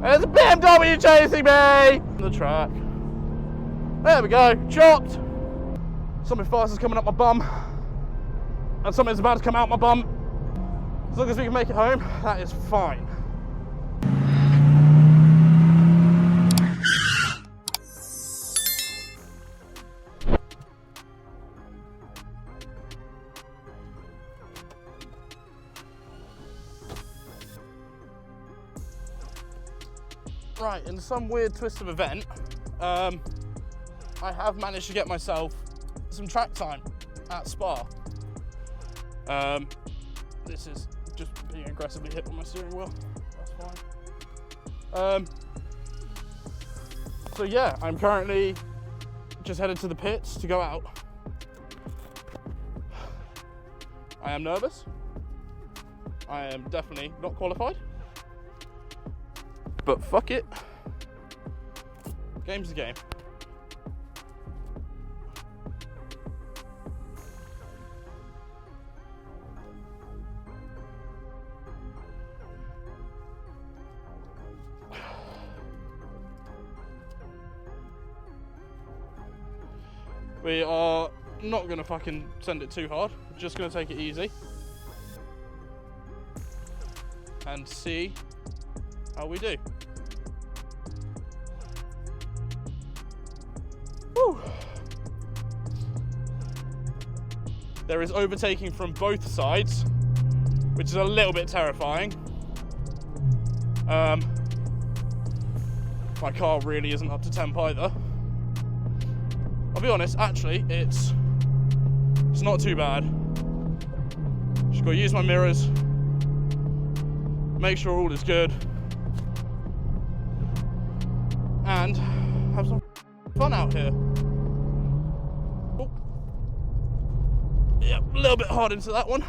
There's a BMW chasing me! On the track. There we go, chopped. Something fast is coming up my bum. And something's about to come out my bum. As long as we can make it home, that is fine. Right, in some weird twist of event, I have managed to get myself some track time at Spa. This is just being aggressively hit on my steering wheel. That's fine. So yeah, I'm currently just headed to the pits to go out. I am nervous. I am definitely not qualified. But fuck it. Game's the game. We are not gonna fucking send it too hard. We're just gonna take it easy. And see how we do. Whew. There is overtaking from both sides, which is a little bit terrifying. My car really isn't up to temp either. I'll be honest, actually, it's not too bad. Just gotta use my mirrors, make sure all is good, and have some fun out here. Oh. Yep, a little bit hard into that one.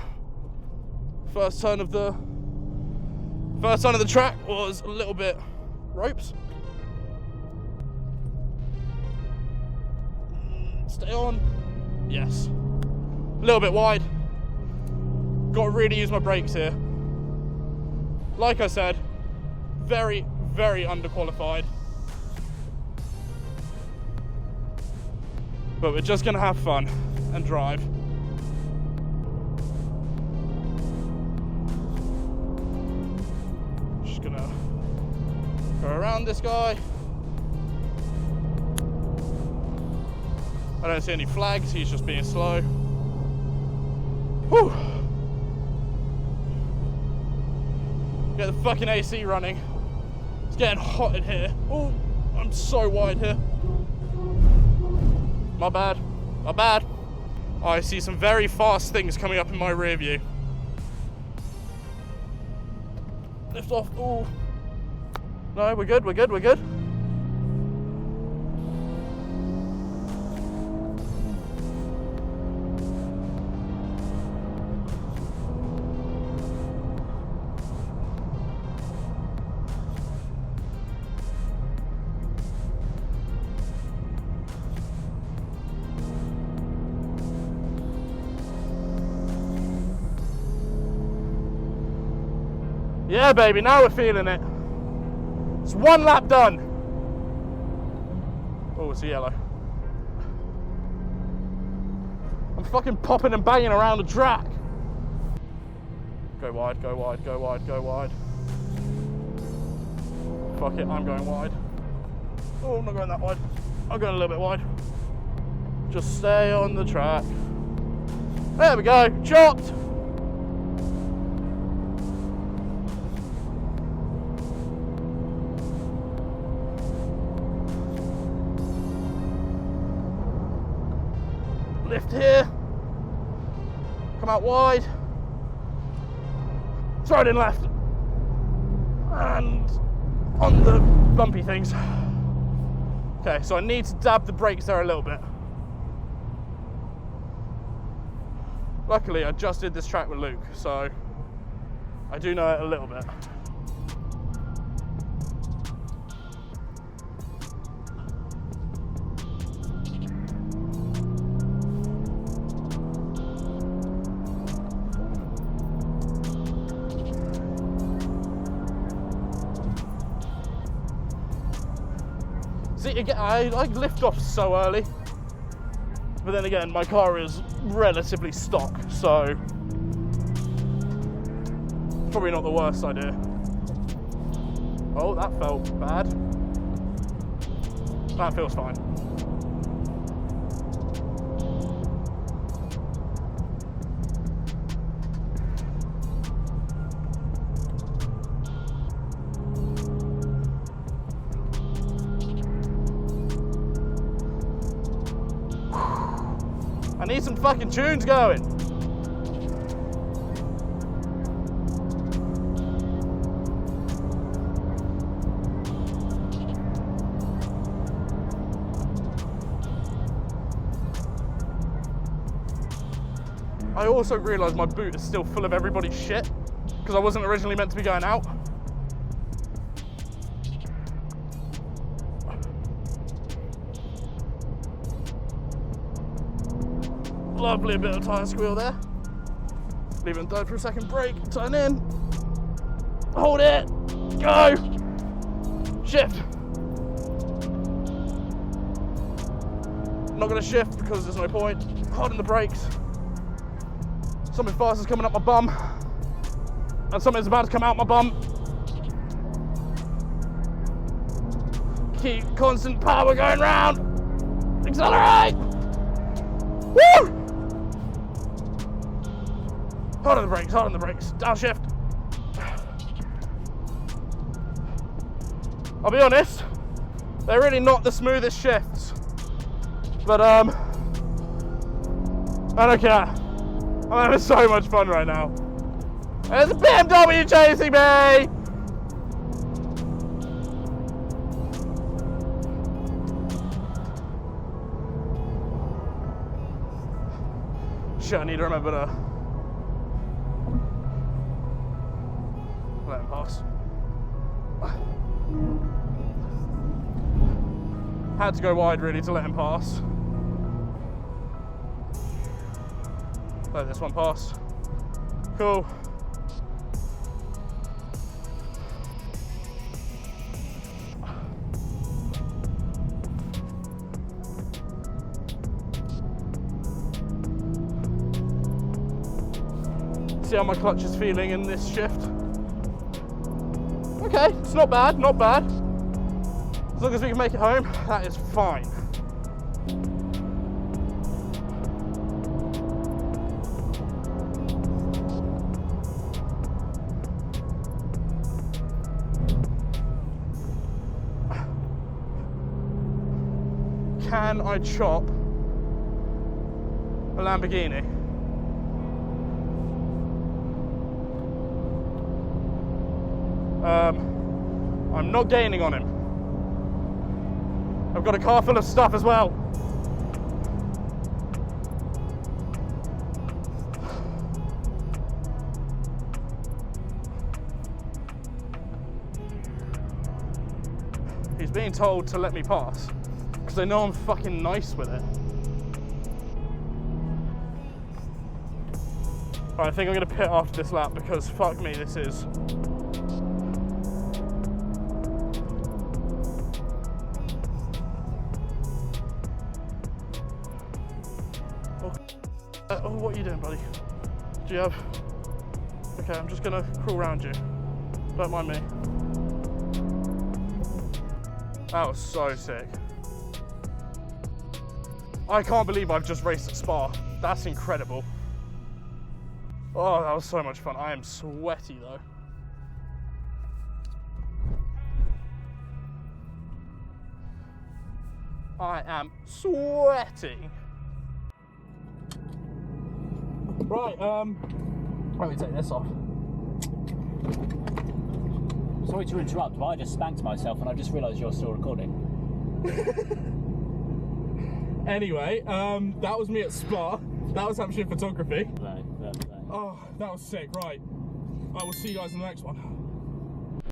First turn of the track was a little bit ropes. Stay on. Yes. A little bit wide. Got to really use my brakes here. Like I said, very, very underqualified. But we're just gonna have fun and drive. Just gonna go around this guy. I don't see any flags, he's just being slow. Whew. Get the fucking AC running. It's getting hot in here. Oh, I'm so wide here. My bad, my bad. Oh, I see some very fast things coming up in my rear view. Lift off, oh. No, we're good, we're good, we're good. Yeah, baby, now we're feeling it. It's one lap done. Oh, it's a yellow. I'm fucking popping and banging around the track. Go wide, go wide, go wide, go wide. Fuck it, I'm going wide. Oh, I'm not going that wide. I'm going a little bit wide. Just stay on the track. There we go, chopped. Lift here, come out wide, throw it in left, and on the bumpy things. Okay, so I need to dab the brakes there a little bit. Luckily, I just did this track with Luke, so I do know it a little bit. See, again, I lift off so early. But then again, my car is relatively stock, so probably not the worst idea. Oh, that felt bad. That feels fine. I need some fucking tunes going. I also realised my boot is still full of everybody's shit because I wasn't originally meant to be going out. Lovely bit of tyre squeal there. Leave it in third for a second, brake, turn in. Hold it, go, shift. Not gonna shift because there's no point. Harden the brakes. Something fast is coming up my bum. And something's about to come out my bum. Keep constant power going round. Accelerate! Woo! Hard on the brakes, hard on the brakes. Downshift. I'll be honest, they're really not the smoothest shifts. But I don't care. I'm having so much fun right now. There's a BMW chasing me! Shit, I need to remember to let him pass. Had to go wide really to let him pass. Let this one pass. Cool. See how my clutch is feeling in this shift. Okay, it's not bad, not bad. As long as we can make it home, that is fine. Can I chop a Lamborghini? I'm not gaining on him. I've got a car full of stuff as well. He's being told to let me pass because they know I'm fucking nice with it. Alright, I think I'm gonna pit after this lap because fuck me, this is. Oh, what are you doing, buddy? Do you have... Okay, I'm just gonna crawl around you. Don't mind me. That was so sick. I can't believe I've just raced at Spa. That's incredible. Oh, that was so much fun. I am sweaty though. I am sweating. Right, let me take this off. Sorry to interrupt, but I just spanked myself and I just realised you're still recording. Anyway, that was me at Spa. That was Hampshire photography. Right. Oh, that was sick. Right, I will see you guys in the next one.